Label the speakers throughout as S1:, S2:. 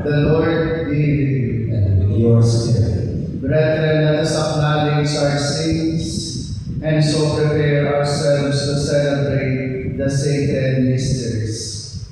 S1: The Lord be with you.
S2: and with your spirit.
S1: Brethren, let us acknowledge our sins and so prepare ourselves to celebrate the sacred mysteries.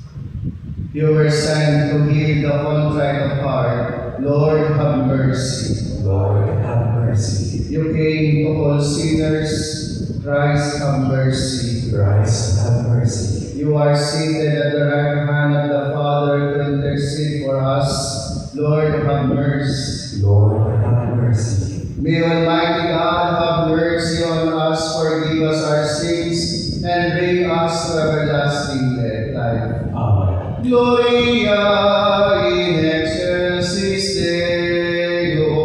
S1: You were sent to heal the contrite of heart. Lord, have mercy.
S2: Lord, have mercy.
S1: You came to call sinners. Christ, have mercy.
S2: Christ, have mercy.
S1: You are seated at the right hand of the Father to intercede for us. Lord, have mercy.
S2: Lord, have mercy.
S1: May Almighty God have mercy on us, forgive us our sins, and bring us to everlasting life.
S2: Amen.
S1: Gloria in excelsis Deo.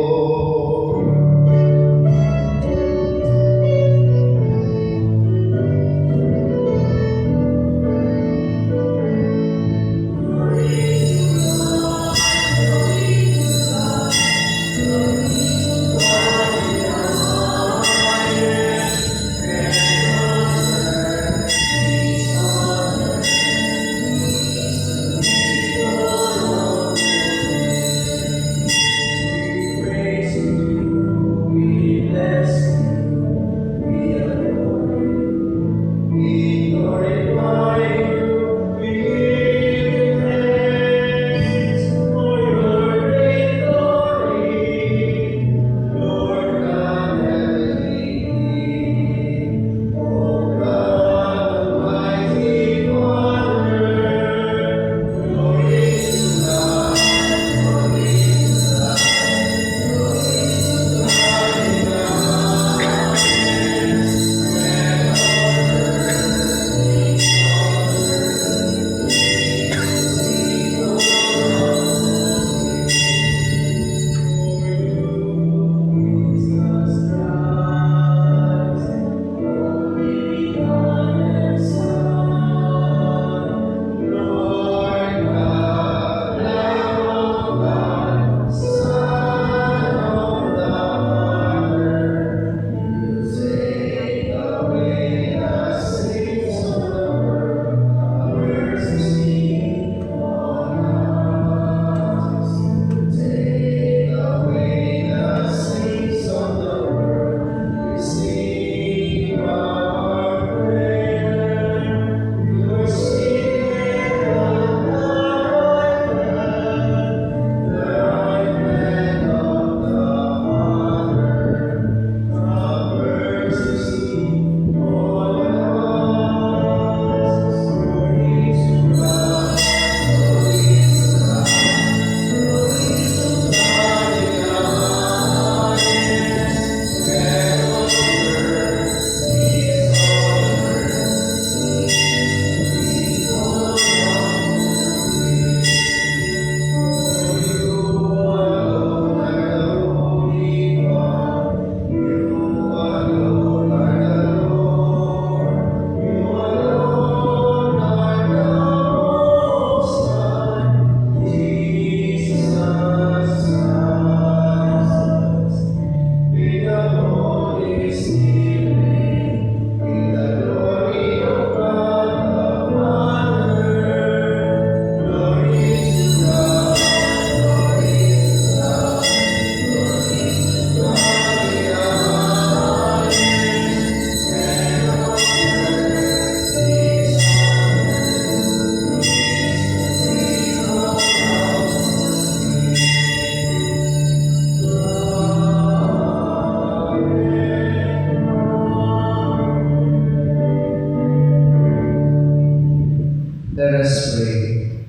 S1: Let us pray.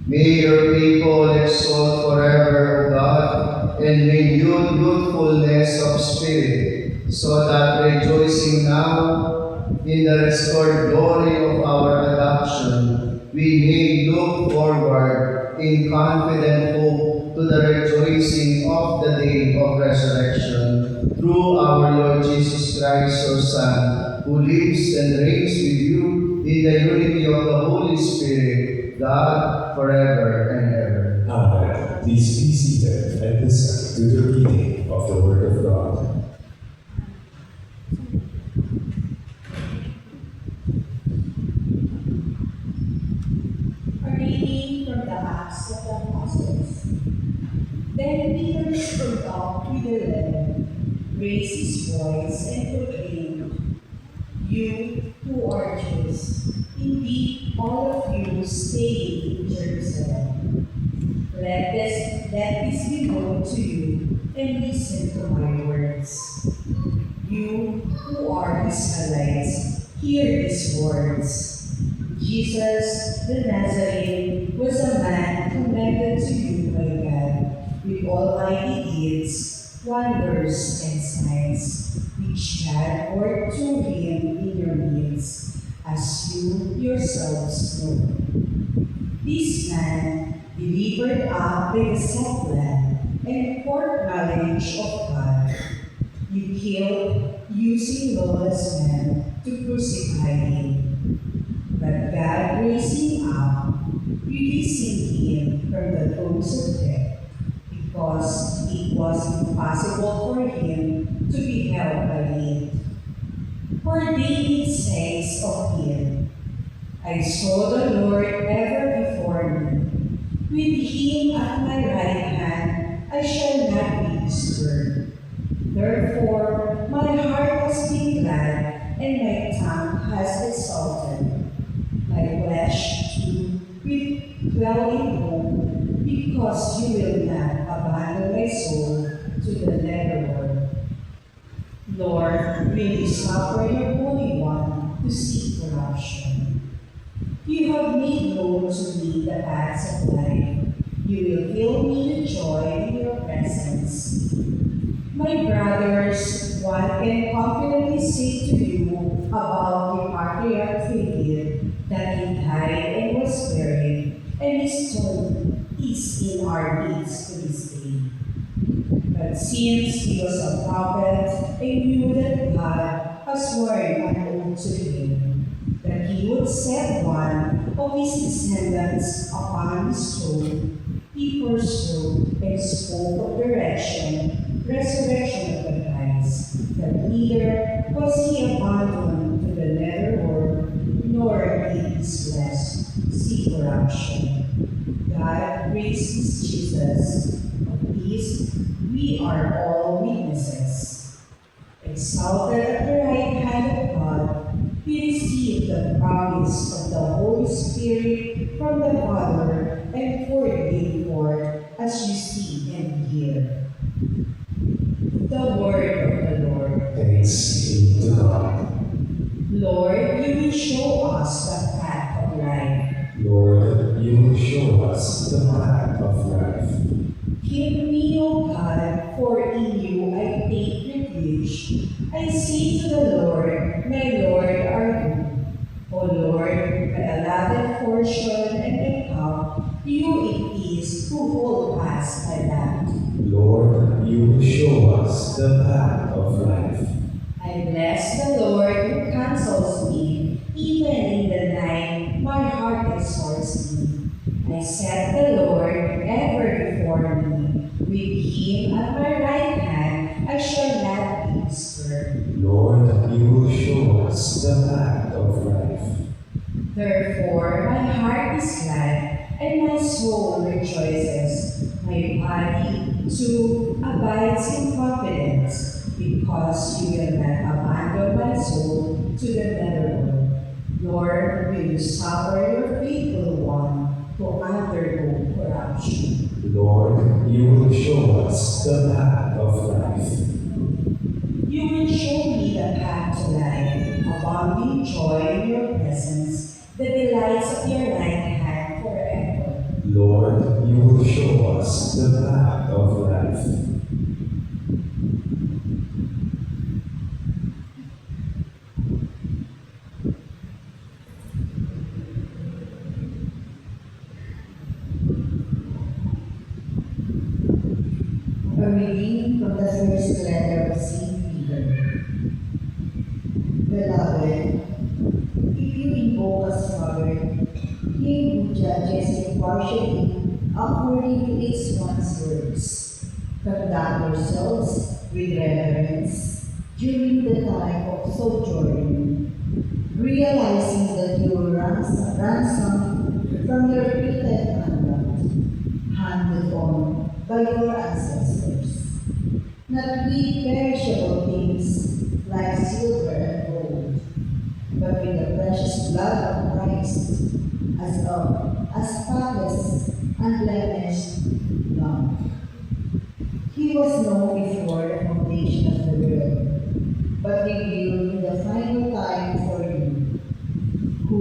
S1: May your people exalt forever, O God, and renew youthfulness of spirit, so that rejoicing now in the restored glory of our adoption, we may look forward in confident hope to the rejoicing of the day of resurrection, through our Lord Jesus Christ, your Son, who lives and reigns with you in the unity of the Holy Spirit, God, forever and ever.
S2: Amen. Please be seated and listen to the reading of the Word of God.
S3: reading from the Acts of the Apostles. Then Peter stood up with the 11, raised his voice, and proclaimed, "You who are Jews, indeed all of you stay in Jerusalem. Let this be known to you, and listen to my words. You who are Israelites, hear these words. Jesus the Nazarene was a man commended to you by God with almighty deeds, wonders, and signs, which God worked through him in your midst, as you yourselves know. This man, delivered up by the set plan and foreknowledge of God, you killed using lawless men to crucify him. But God raised him up, releasing him from the throes of death, because it was impossible for him to be held by it. For David says of him, I saw the Lord ever before me. With him at my right hand, I shall not be disturbed. Therefore, my heart has been glad, and my tongue has exulted. My flesh too will dwell in hope, because you will not abandon my soul to the netherworld. Lord, will you suffer your Holy One to see corruption? You have made known to me the paths of life. You will fill me with joy in your presence. My brothers, one can confidently say to you about the patriarch David that he died and was buried, and his tomb is in our midst to this day. But since he was a prophet and knew that God has sworn an oath to him, that he would set one of his descendants upon his throne, he pursued and spoke of the resurrection of the Christ, that neither was he abandoned to the netherworld, nor did his flesh see corruption. God raised his Jesus. Of this we are all witnesses. Exalted at the right hand of God, he received the promise of the Holy Spirit from the Father and poured it forth, as you see and hear. The word of the Lord.
S2: Thanks be to God.
S3: Lord, you will show us the path of life.
S2: Lord, you will show us the path of life.
S3: Keep me, O God, for in you I take refuge. I say to the Lord, my Lord are you. O Lord, my allotted portion and my cup, you it is who hold fast my hand.
S2: Lord, you will show us the path of life.
S3: I bless the Lord who counsels me. Even in the night, my heart exhorts me. I set the Lord ever before me. With him at my right hand, I shall not be disturbed.
S2: Lord, you will show us the path of life.
S3: Therefore, my heart is glad, and my soul rejoices. My body, too, abides in confidence, because you will not abandon my soul to the netherworld. Nor will you suffer your faithful one to undergo corruption.
S2: Lord, you will show us the path of life.
S3: You will show me the path to life, abounding joy in your presence, the delights of your right hand forever.
S2: Lord, you will show us the path of life.
S3: A reading from the first letter of St. Peter. Beloved, if you invoke as Father, him who judges impartially according to each one's works, conduct yourselves with reverence during the time of sojourning, realizing that you were ransomed from your your ancestors, not with perishable things like silver and gold, but with the precious blood of Christ, as spotless, unblemished Lamb. He was known before the foundation of the world, but revealed in the final time for you, who,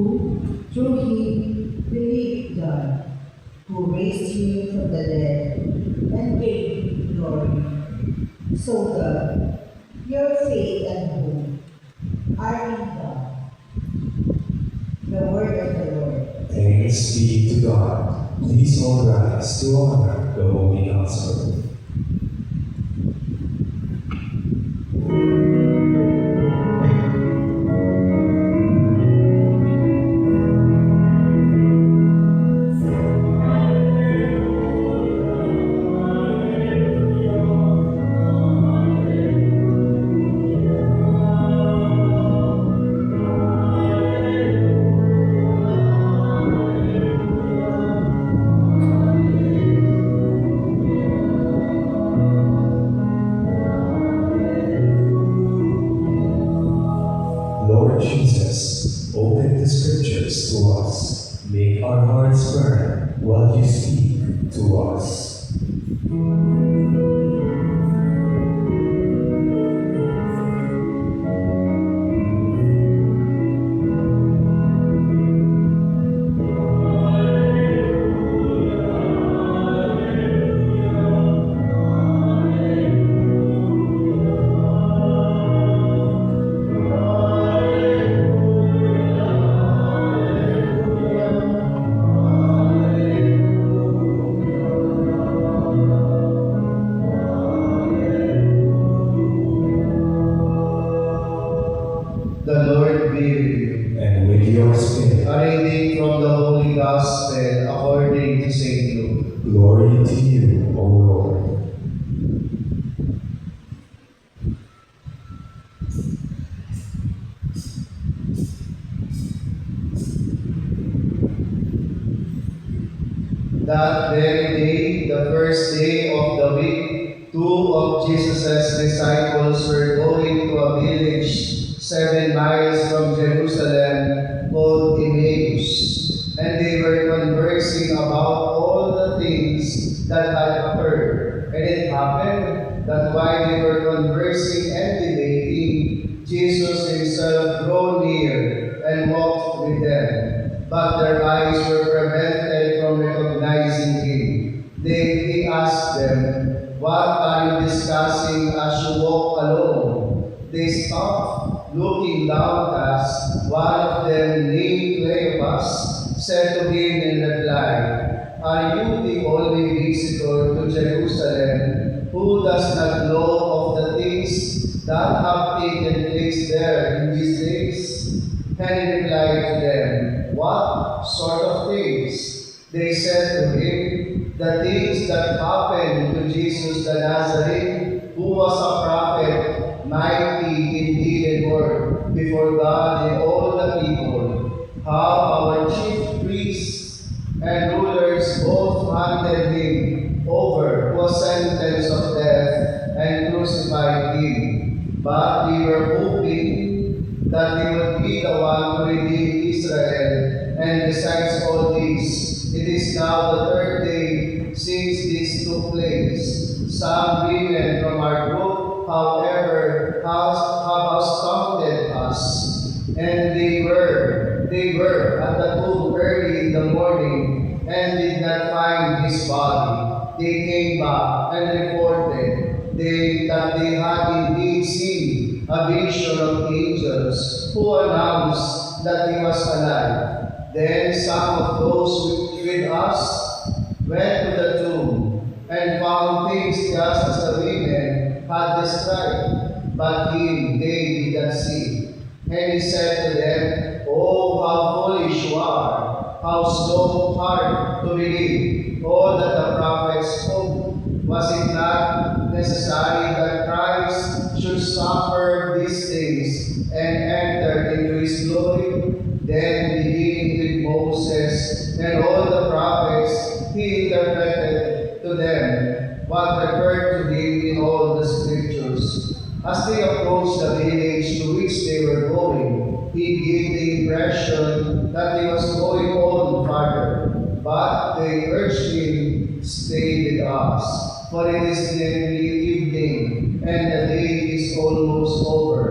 S3: through him, believed God, who raised him from the dead and gave him glory. So God, your faith and hope are in God. The word of the Lord.
S2: Thanks be to God. Please all rise to honor the Holy Gospel. Lord Jesus, open the scriptures to us. Make our hearts burn while you speak to us.
S1: The Lord be with you.
S2: And with your spirit,
S1: A reading from the Holy Gospel according to St. Luke.
S2: glory to you, O Lord.
S1: That very day, the first day of the week, two of Jesus' disciples were going to a village 7 miles from Jerusalem called Emmaus, and they were conversing about all the things that had occurred. And it happened that while they were conversing and debating, Jesus himself drew near and walked with them. But their eyes were prevented from recognizing him. Then he asked them, "What are you discussing as you walk alone?" They stopped, looking downcast. One of them, named Cleopas, said to him in reply, "Are you the only visitor to Jerusalem who does not know of the things that have taken place there in these days?" And he replied to them, "What sort of things?" They said to him, "The things that happened to Jesus the Nazarene, who was a prophet, mighty in deed and word, before God and all the people. How our chief priests and rulers both handed him over to a sentence of death and crucified him. But we were hoping that he would be the one to redeem Israel. And besides all this, it is now the third day since this took place. Some women from our group, however, have astounded us. And they were at the tomb early in the morning and did not find his body. They came back and reported that they had indeed seen a vision of angels who announced that he was alive. Then some of those with us went to the tomb and found things just as the women had described, but him they did not see. And he said to them, "Oh, how foolish you are! How slow of heart to believe all that the prophets spoke. Was it not necessary that Christ should suffer these things and enter into his glory?" Then, beginning with Moses and all the prophets, he interpreted to them what they urged him, "Stay with us, for it is nearly evening, and the day is almost over."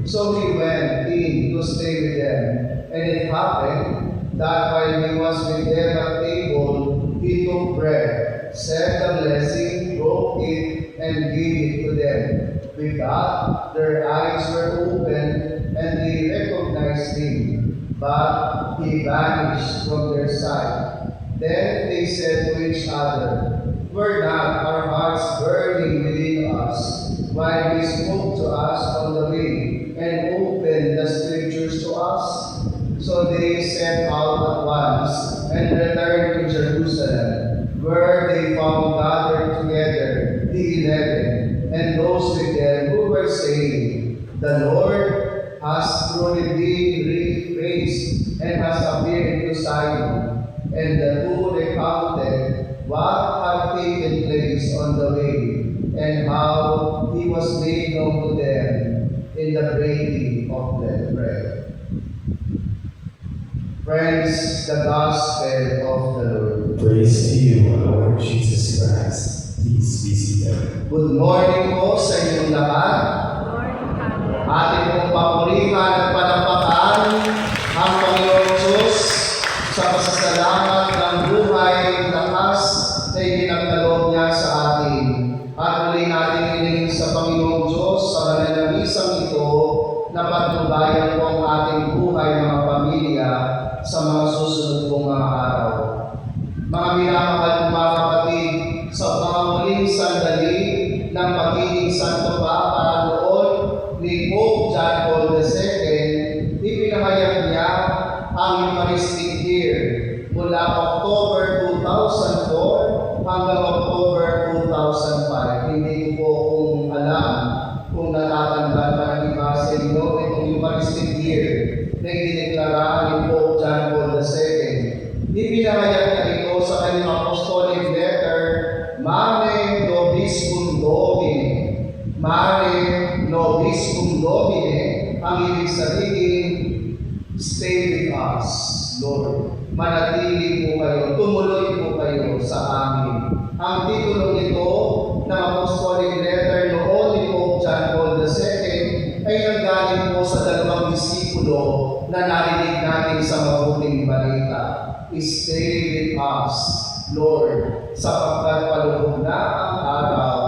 S1: So he went in to stay with them. And it happened that while he was with them at table, he took bread, said the blessing, broke it, and gave it to them. With that, their eyes were opened, and they recognized him, but he vanished from their sight. Then they said to each other, "Were not our hearts burning within us while he spoke to us on the way and opened the scriptures to us?" So they set out at once and returned to Jerusalem, where they found gathered together the 11 and those with them who were saying, "The Lord has truly been raised and has appeared to Simon." And the two recounted what had taken place on the way and how he was made known to them in the breaking of the bread. Friends, the Gospel of the Lord.
S2: Praise to you, Lord Jesus Christ. Please be seated.
S1: Good morning po sa inyong lahat. Ating pong papurihan at panampakan ang Panginoon Diyos sa pasasalamat ng buhay lakas na ipinagkaloob niya sa atin. At muli natin hiniling sa Panginoon Diyos sa banal na misang ito na patnubayan po ang ating buhay mga pamilya sa mga susunod pong mga araw. Mga minamahal kong mga kapatid, sa mga muling sandali ng pagiging Santo Papa noon ni Pope John Paul II, ipinahayag niya ang Eucharistic year mula October 2004 hanggang October 2005. Hindi ko po kung alam kung natatandaan pa ng iba sa inyo itong Eucharistic year na idineklara ni Pope John Paul II. Ipinahayag niya ito sa kanyang apostolic letter, Mane Nobiscum Domine. Mane Nobiscum Domine, ang ibig sabihin, stay with us, Lord. Manatili po kayo, tumuloy po kayo sa amin. Ang titulo nito ng apostolic letter noon ni Pope John Paul II ay nanggaling po sa dalawang disipulo na narinig natin sa mabuting balita. Stay with us, Lord, sapagkat palubog na ang araw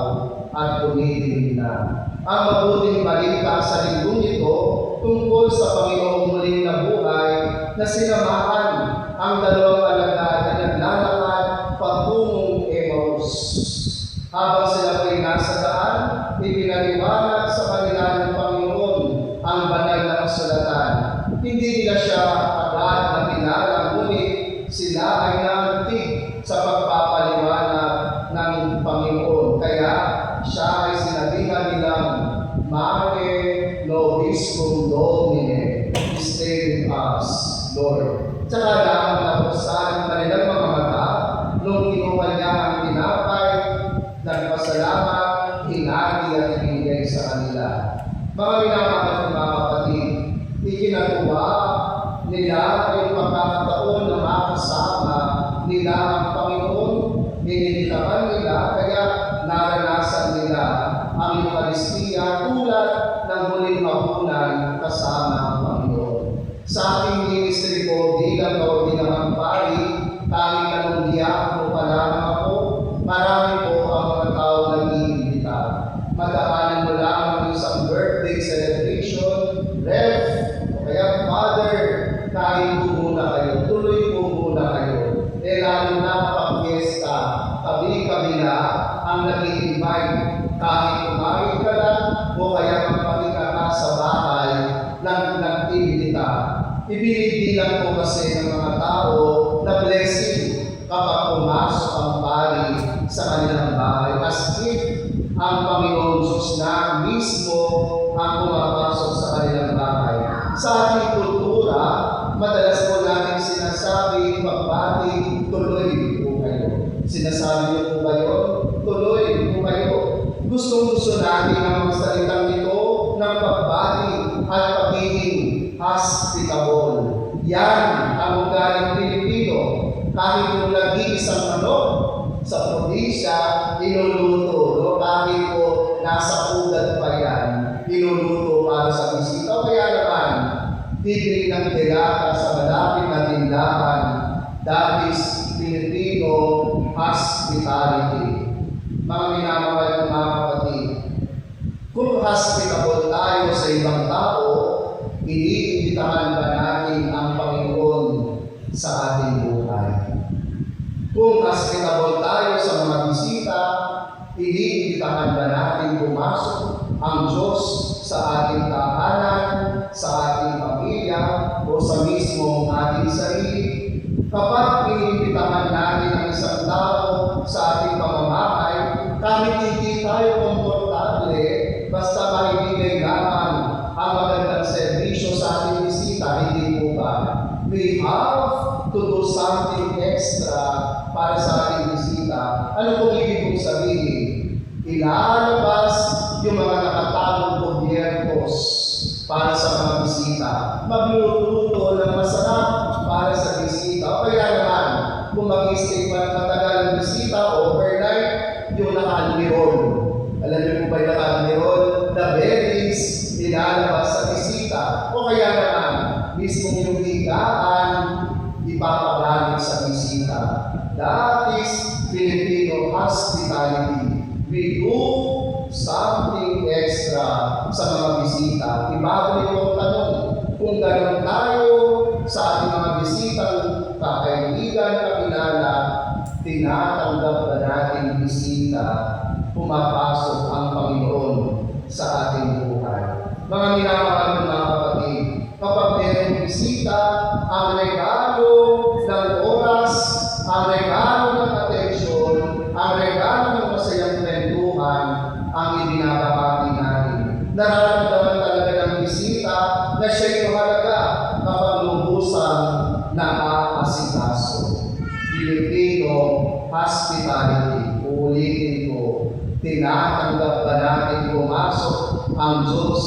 S1: at tumitingin na. Ang mabuting balita sa linggong ito tungkol sa Panginoong muling nabuhay na sinamahan ang dalawang alagad na naglalakad patungong Emmaus. Habang sila po'y nasa daan, ipinaliwanag sa kanila ng Panginoon ang banal na kasulatan. Hindi nila siya agad na kilala, ngunit sila ay naantig sa pagpapaliwanag ng Panginoon. Kaya siya ay sinabihan nilang, Mane Nobiscum Domine, stay with us, Lord. Tsaka lang nabuksan ang kanilang mga mata nung kinuha niya ang tinapay, nagpasalamat, hinati at ibigay sa kanila. Mga minamahal ng mga kapatid, ikinatuwa nila yung pagkakataon na makasama nila ang Panginoon, ninilitakan nila, kaya naranasan nila ang Eucharistia tulad ng muling hapunan kasama ang Panginoon. Sa ating ministry po bilang kaordinahang pari, tanging anong diakono pa lamang ako, marami po ang mga tao nag-iimbita. Madaanan mo lang ang isang birthday celebration, Rev, o kaya Father, kain po muna kayo, tuloy po muna kayo. Lalo na pag-fiesta, kabi-kabila ang nag-i-invite. Kahit kumain ka lang o kaya magpahinga ka sa bahay ng nag-iimbita. Ibinibilang po kasi ng mga tao na blessing kapag pumasok ang pari sa kanilang bahay. As if ang Panginoon Diyos na mismo ang pumapasok sa kanilang bahay. Sa ating kultura, madalas po natin sinasabi, pagbati, tuloy po kayo. Sinasabi niyo po kayo, tuloy po kayo. Gustong-gusto natin ang mga salitang ito ng pagbati at pagiging hospitable. Yan ang ugaling Pilipino. Kahit kung lagi ginamisang manok sa probinsya, inuluto. No? Kahit po nasa pugad pa yan, inuluto para sa bisita. Kaya naman, tigri ng delata sa malapit na tindahan, that is Filipino hospitality. Mga minamahal ng mga kapatid, kung hospitable tayo sa ibang tao, iniimbitahan ba natin ang Panginoon sa ating buhay? Kung hospitable tayo sa mga bisita, iniimbitahan ba natin pumasok ang Diyos sa ating tahanan, sa ating pamilya, o sa mismong ating sarili? Kapag iniimbitahan natin ang isang tao sa ating pamamahay, kahit hindi tayo komportable, basta maibigay lamang ang magandang serbisyo sa ating bisita, hindi po ba? We have to do something extra para sa ating bisita. Ano pong ibig kong sabihin? Ilalabas yung mga nakatagong gobyernos para sa mga bisita. Magluluto ng masarap para sa bisita. O kaya naman, kung mag-stay pa ng matagal ng bisita, overnight, yung naka-almirol. Alam niyo po ba yung naka-almirol? The beddings, nilalabas sa bisita. O kaya naman, mismo yung higaan, ipapagamit sa bisita. That is Filipino hospitality. We do something extra sa mga bisita. Ibabalik ko ang tanong, kung gano'n tayo sa ating mga bisitang kakaibigan, kakilala, tinatanggap na natin bisita, pumapasok ang Panginoon sa ating buhay. Mga minamahal ng mga kapatid, kapag mayroong bisita, ang regalo ng oras, ang regalo ng atensyon, ang regalo ng masayang kwentuhan, ang ibinabahagi natin. Nararamdaman talaga ng bisita na siya'y mahalaga kapag lubusan na aasikaso. Filipino hospitality, uulitin ko, tinatanggap ba natin pumasok ang Diyos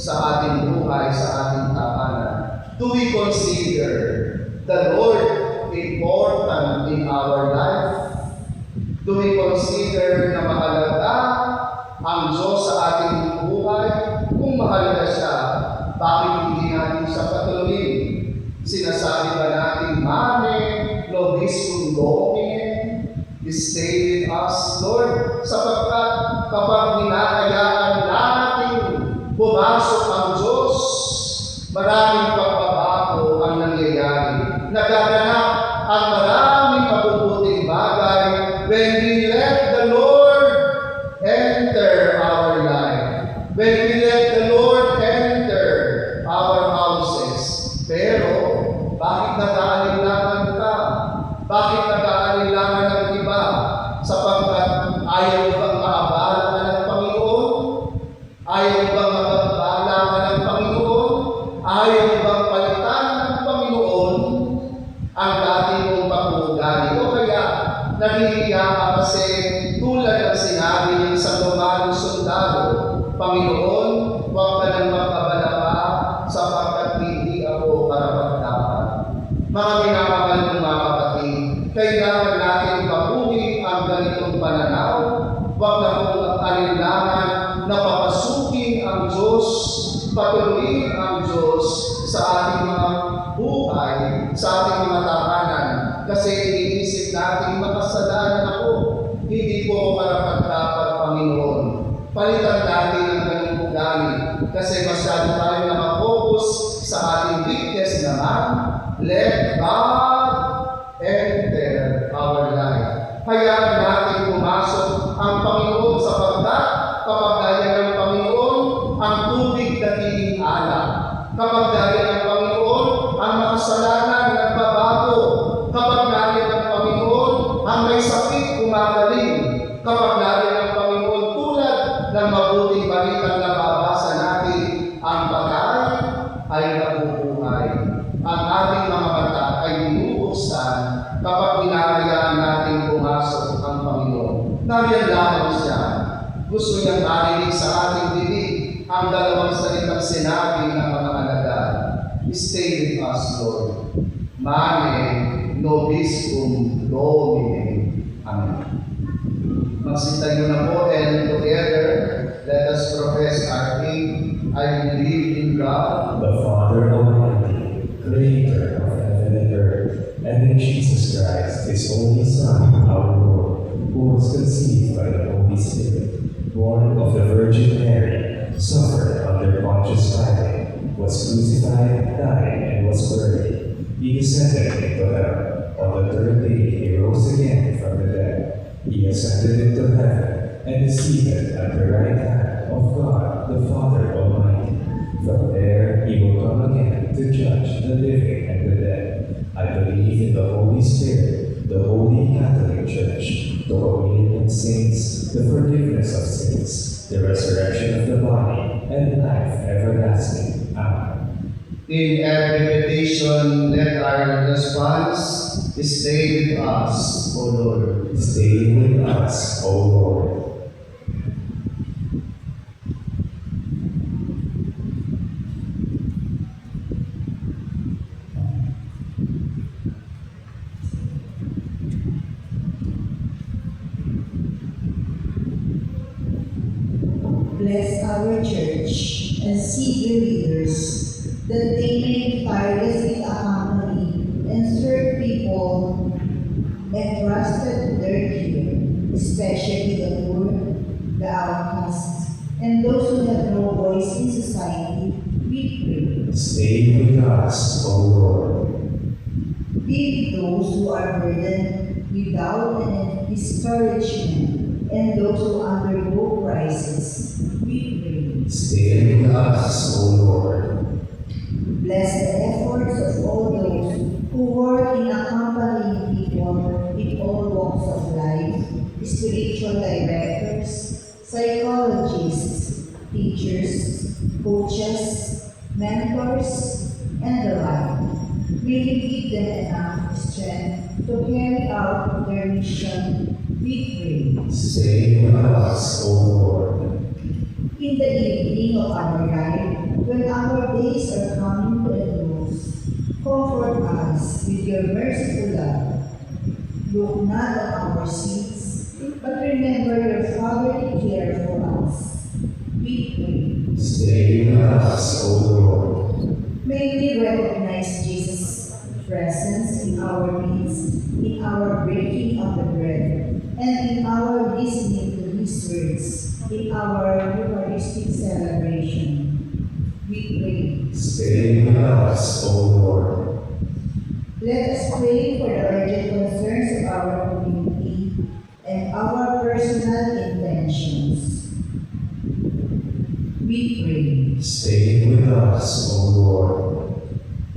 S1: sa ating buhay, sa ating tahanan? Do we consider the Lord important in our life? Do we consider na mahalaga ang Diyos sa ating buhay? Kung mahalaga siya, bakit hindi natin siya patuloyin? Sinasabi ba natin, Mane, Lobis Domine, stay with us, Lord, sapagkat kapag hinahayaan natin pumasok ang Diyos, maraming pagbabago ang nangyayari. Nagaganap ang maraming mabubuting bagay when we let the Lord enter our life. When we let the Lord enter our houses. Pero, bakit nag-aalinlangan ka? Bakit nag-aalinlangan ng iba? Sapagkat ayaw bang maabala ka ng Panginoon? Ayaw bang mababala ka ng Panginoon? Ayaw bang palitan ng Panginoon ang dati mong pag-uugali? O kaya, nahihiya ka kasi tulad ng sinabi ng isang Romanong sundalo, Panginoon, huwag ka nang magkabala pa sapagkat hindi ako karapat-dapat. Mga minamahal ng mga kapatid, kailangan natin pabuhin ang ganitong pananaw. Huwag na kong alinlangan na papasukin ang Diyos, patuloyin ang Diyos sa ating mga buhay, sa ating mga tahanan. Kasi iniisip natin, makasalanan ako. Hindi po ako karapat-dapat, Panginoon. Palitan natin ang ganung ugali. Kasi masyado tayo nakafocus sa ating weakness naman. Let God enter our life. Hayaan natin pumasok ang Panginoon sapagkat kapag dahil ng Panginoon, ang tubig nagiging alak. Kapag dahil ng Panginoon, ang makasalanan nagbabago. Kapag dahil ng Panginoon, ang may sakit kumagaling. Kapag dahil ng Panginoon, tulad ng mabuting balitang nababasa natin, ang patay ay nabubuhay. Ang ating mga mata ay binubuksan kapag hinahayaan natin pumasok ang Panginoon. Nariyan lamang siya. Gusto niyang marinig sa ating bibig ang dalawang salitang sinabi ng mga alagad. Stay with us, Lord. Mane, nobiscum Domini. Amen. Magsitayo na po, and together, let us profess our faith. I believe in God,
S2: The Father Almighty, Creator of heaven and earth, and in Jesus Christ, His only Son, our Lord, who was conceived by the Holy Spirit, born of the Virgin Mary, suffered under Pontius Pilate, was crucified, died, and was buried. He descended into hell. On the third day He rose again from the dead. He ascended into heaven, and is seated at the right hand of God, the Father Almighty. From there He will come again to judge the living and the dead. I believe in the Holy Spirit, the Holy Catholic Church, the communion of saints, the forgiveness of sins, the resurrection of the body, and life everlasting. Amen.
S1: in every petition, let our response stay with us, O Lord.
S2: Stay with us, O Lord.
S3: Bless our church and see the leaders, that they may tirelessly accompany and serve people entrusted to their care, especially the poor, the outcast, and those who have no voice in society. We
S2: Stay with us, O Lord.
S3: pray. Be with those who are burdened with doubt and discouragement, and those who undergo crisis. We pray.
S2: Stay with us, O Lord.
S3: Bless the efforts of all those who work in accompanying people in all walks of life, spiritual directors, psychologists, teachers, coaches, mentors, and the like. May you give them enough strength to carry out their mission. We pray.
S2: Stay with us, O Lord.
S3: In the evening of our life, when our days are coming to a close, comfort us with your merciful love. Look not on our sins, but remember your fatherly care for us. We pray.
S2: Stay with us, O Lord.
S3: May we recognize Jesus' presence in our midst, in our breaking of the bread, and in our listening to His words, in our Eucharistic celebration. We pray.
S2: Stay with us, O Lord.
S3: Let us pray for the urgent concerns of our community and our personal intentions. We pray.
S2: Stay with us, O Lord.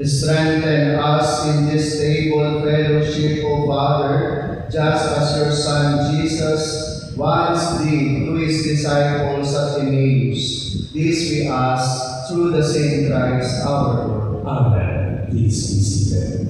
S1: Strengthen us in this stable fellowship, O Father, just as your Son Jesus once did to his disciples at Emmaus. This we ask through the same Christ our Lord.
S2: Amen. Please be seated.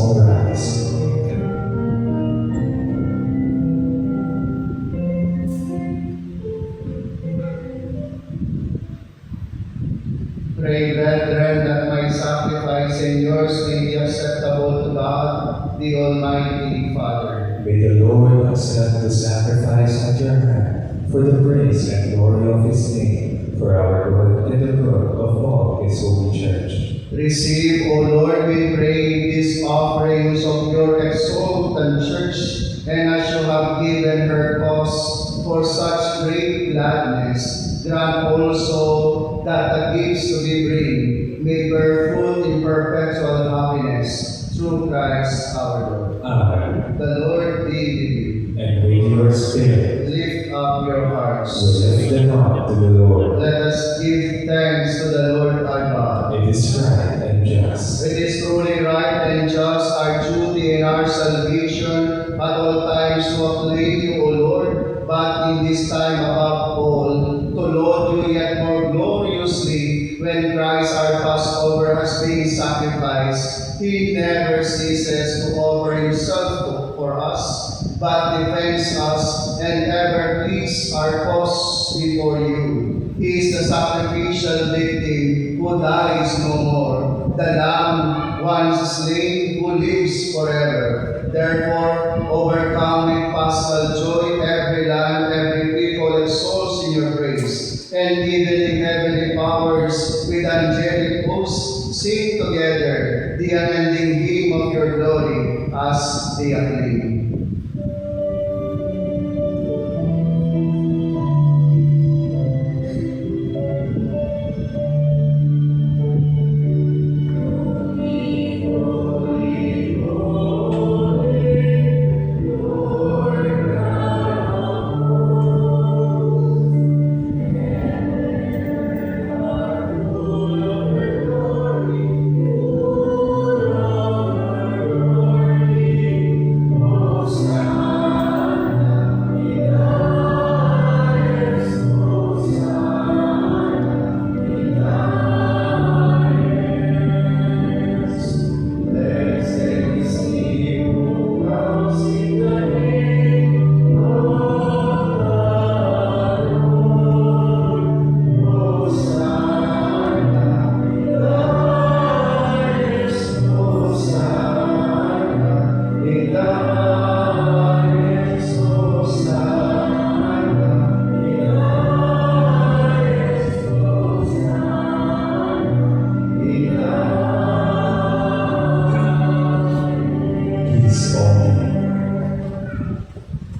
S2: all rise.
S1: Pray, brethren, that my sacrifice and yours may be acceptable to God, the Almighty Father.
S2: May the Lord accept the sacrifice at your hand for the praise and glory of his name, for our good and the good of all his holy church.
S1: Receive, O Lord, we pray, these offerings of your exalted church, and as you have given her cause for such great gladness, grant also that the gifts to be bring may bear fruit in perpetual happiness through Christ our Lord.
S2: Amen.
S1: The Lord be with you.
S2: And with your spirit,
S1: Lift up your hearts.
S2: we lift them up to the Lord.
S1: Let us give thanks to the Lord our God.
S2: It is right and just.
S1: It is truly right and just, our duty and our salvation, at all times to acclaim you, O Lord, but in this time above all, to laud you yet more gloriously when Christ our Passover has been sacrificed. He never ceases to offer himself for us, but defends us and ever pleads our cause before you. He is the sacrificial victim who dies no more, the Lamb once slain who lives forever. Therefore, overcome with paschal joy, every land, every people exalts in your praise, and even the heavenly powers with angelic hosts sing together the unending hymn of your glory as they acclaim.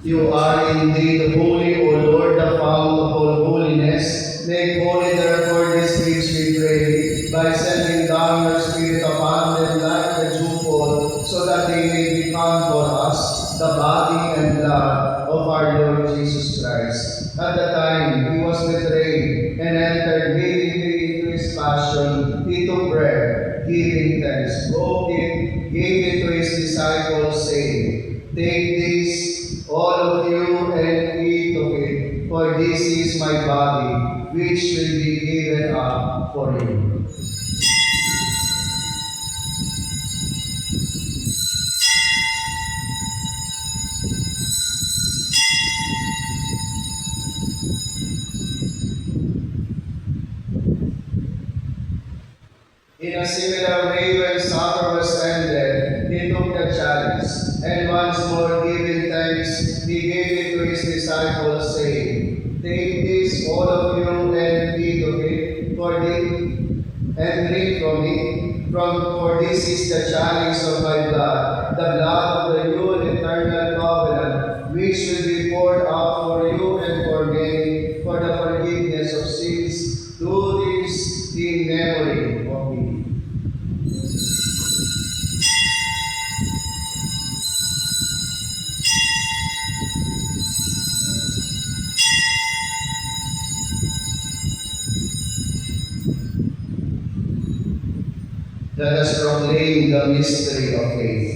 S1: You are indeed holy, O Lord, the fount of all holiness. Make holy therefore these things, we pray, by sending down your Spirit upon them like the dewfall, so that they may become for us the body and blood of our Lord Jesus Christ. At the time he was betrayed and entered willingly into his passion, he took bread, giving thanks, broke it, gave it to his disciples, saying, "Take this, all of you, and eat of it, for this is my body, which will be given up for you." In a similar way, when supper was ended, he took the chalice, and once more giving thanks, he gave it to his disciples, saying, "Take this, all of you, and eat of it, and drink from it. For this is the chalice of my blood, the blood of the new and eternal covenant, which will be poured out for you and for many, for the forgiveness of sins. Do this in memory of me." Let us proclaim the mystery of faith.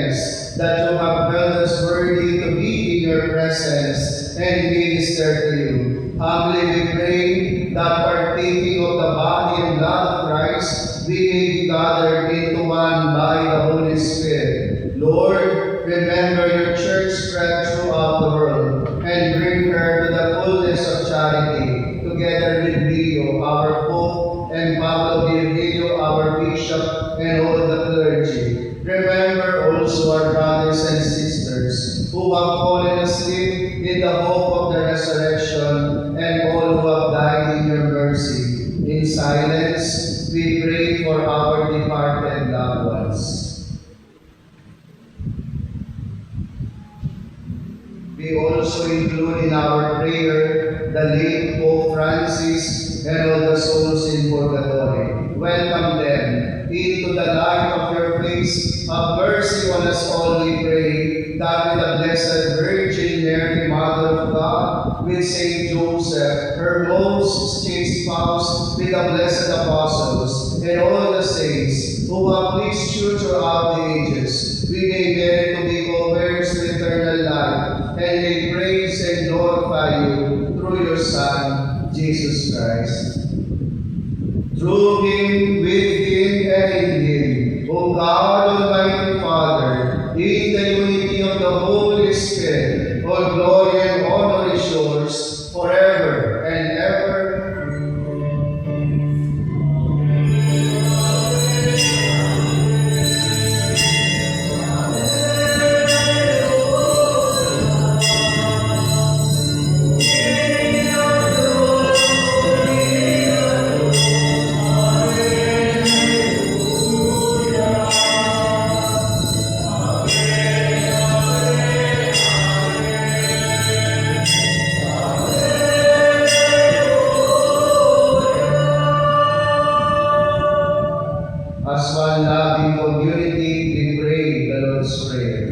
S1: tenderness that you have held us worthy to be in your presence and minister to you. Humbly we pray that partaking of the body and blood of Christ, we may be gathered into one by the Holy Spirit. Lord, remember your church spread throughout the world and bring her to the fullness of charity, together with Leo, our Pope, and Pablo Virgilio, our Bishop, and all the clergy. Remember also our brothers and sisters who have fallen asleep in the hope of the resurrection, and all who have died in your mercy. In silence, we pray for our departed loved ones. We also include in our prayer the late Pope Francis and all the souls in purgatory. Welcome them into the light of your face. Have mercy on us all, we pray, that with the Blessed Virgin Mary, Mother of God, with Saint Joseph, her most chaste spouse, with the blessed apostles, and all the saints who have pleased you throughout the ages, we may merit to be co-heirs to eternal life, and may praise and glorify you through your Son, Jesus Christ. Through him, with him, and in him, O God, Almighty Father, in the unity of the Holy Spirit, all glory and honor is yours forever and ever. As one loving community, we pray the Lord's Prayer.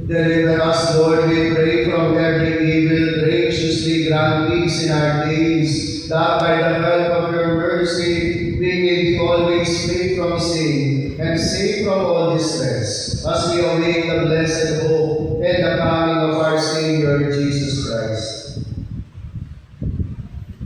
S1: Deliver us, Lord, we pray, from every evil. Graciously grant peace in our days, that by the help of your mercy we may be always free from sin and safe from all distress, as we await the blessed hope and the coming of our Savior Jesus Christ.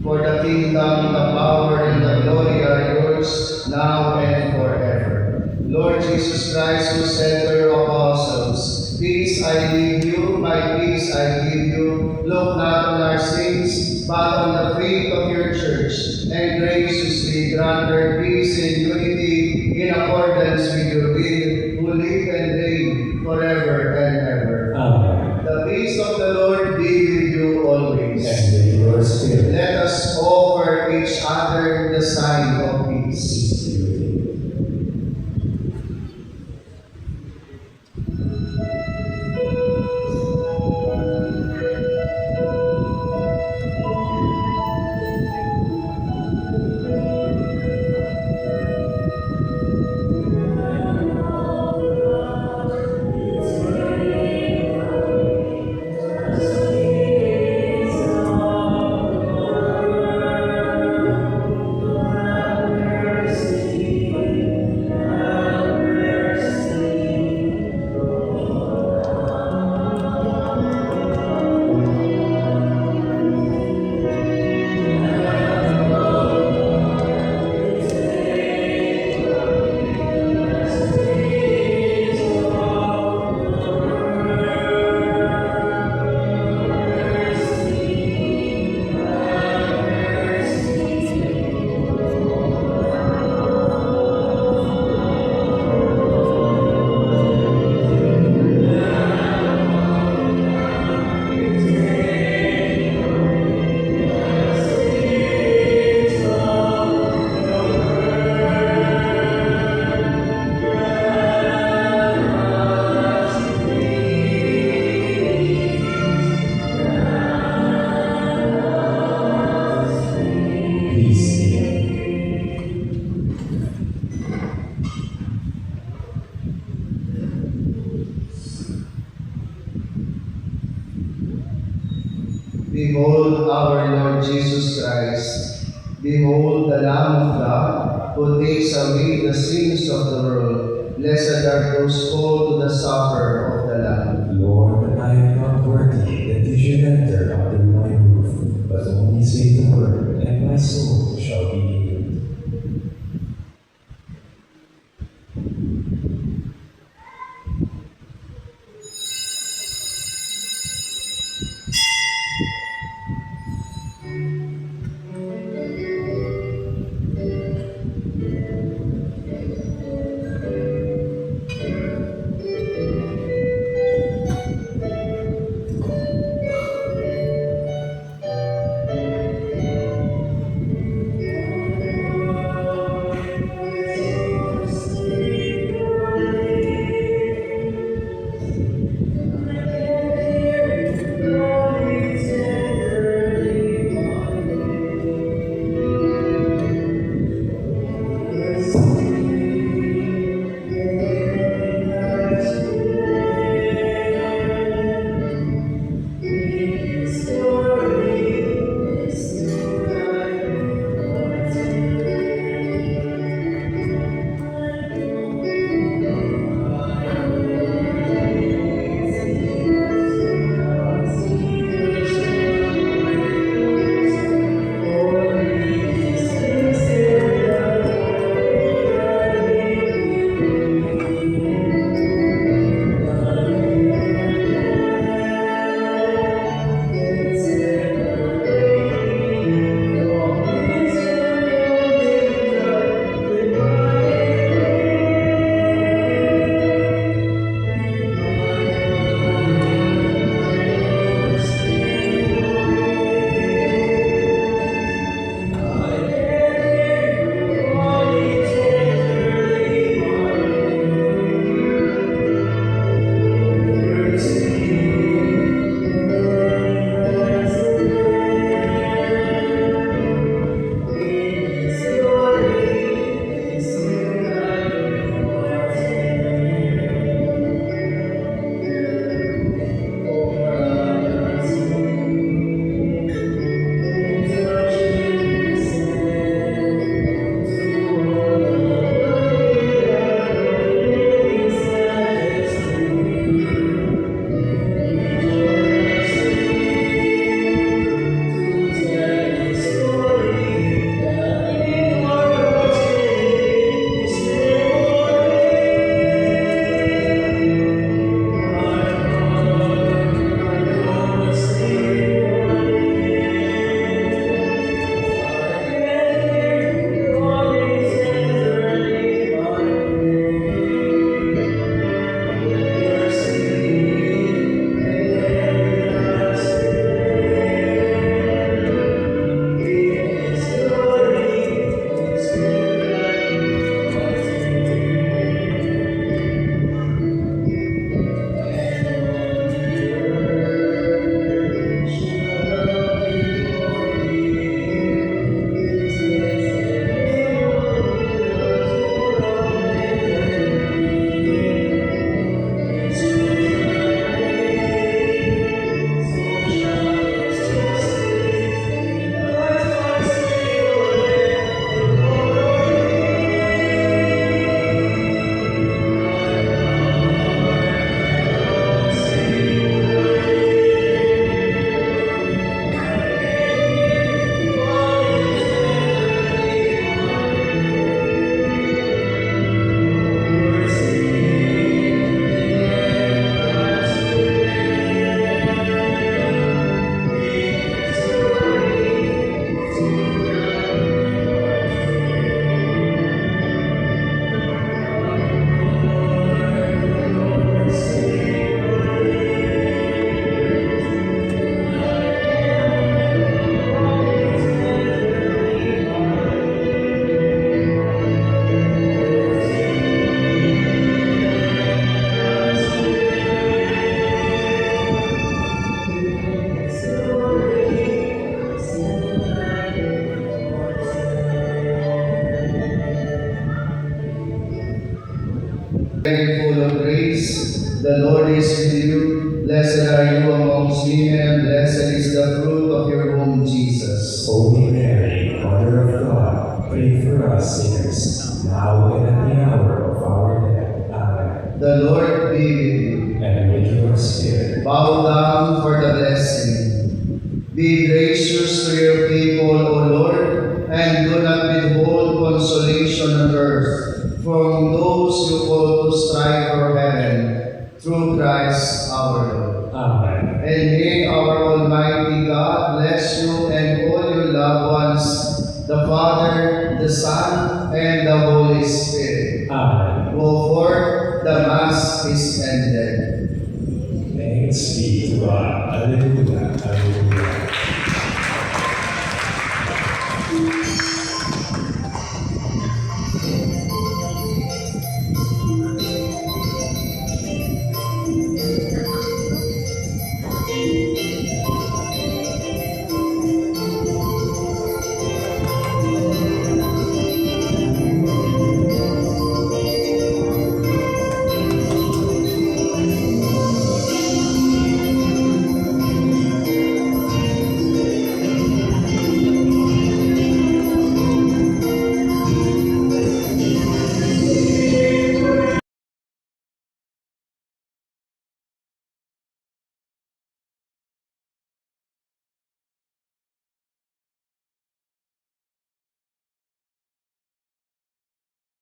S1: For the kingdom, the power, and the glory are yours, now and forever. Lord Jesus Christ, who said to your apostles, "Peace I leave you, my peace I give you," look not on our sins, but on the faith of your church, and graciously grant her peace and unity in accordance with your will, who live and reign forever and ever.
S2: Amen.
S1: The peace of the Lord be with you always.
S2: And with your spirit.
S1: Let us offer each other the sign of peace.
S2: Peace be with you. Peace be with you.
S1: Behold our Lord Jesus Christ. Behold the Lamb of God, who takes away the sins of the world. Blessed are those called to the supper of the Lamb.
S2: Lord, I am not worthy that you should enter under my roof, but only say the word, and my soul shall be healed.
S1: Very full of grace, the Lord is with you. Blessed are you amongst women, and blessed is the fruit of your womb, Jesus.
S2: Holy Mary, Mother of God, pray for us sinners, now and at the hour of our death. Amen.
S1: The Lord be with you.
S2: And with your spirit.
S1: Bow down for the blessing. Be gracious to your people, O Lord, and do not withhold consolation on earth from those who call to strive for heaven, through Christ our Lord.
S2: Amen.
S1: And may our Almighty God bless you and all your loved ones, the Father, the Son, and the Holy Spirit.
S2: Amen.
S1: Go forth, the Mass is ended.
S2: Thanks be to God. Alleluia. Alleluia.